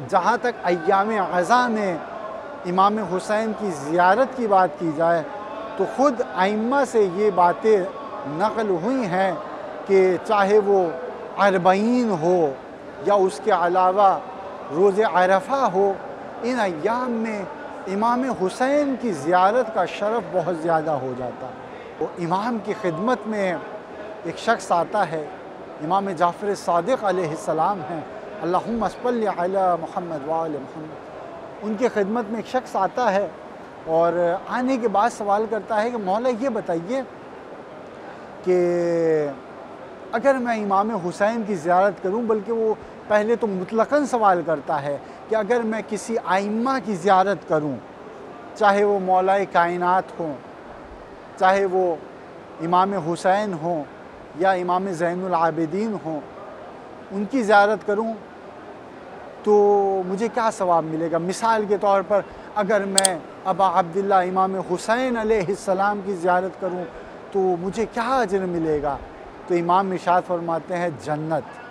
جہاں تک ایام عزا میں امام حسین کی زیارت کی بات کی جائے تو خود ائمہ سے یہ باتیں نقل ہوئی ہیں کہ چاہے وہ اربعین ہو یا اس کے علاوہ روز عرفہ ہو، ان ایام میں امام حسین کی زیارت کا شرف بہت زیادہ ہو جاتا ہے۔ وہ امام کی خدمت میں ایک شخص آتا ہے، امام جعفر صادق علیہ السلام ہیں، اللہم صلی علی محمد وآل محمد، ان کی خدمت میں ایک شخص آتا ہے اور آنے کے بعد سوال کرتا ہے کہ مولا یہ بتائیے کہ اگر میں امام حسین کی زیارت کروں، بلکہ وہ پہلے تو مطلقاً سوال کرتا ہے کہ اگر میں کسی ائمہ کی زیارت کروں، چاہے وہ مولا کائنات ہوں، چاہے وہ امام حسین ہوں یا امام زین العابدین ہوں، ان کی زیارت کروں تو مجھے کیا ثواب ملے گا؟ مثال کے طور پر اگر میں ابا عبداللہ امام حسین علیہ السلام کی زیارت کروں تو مجھے کیا اجر ملے گا؟ تو امام ارشاد فرماتے ہیں جنت۔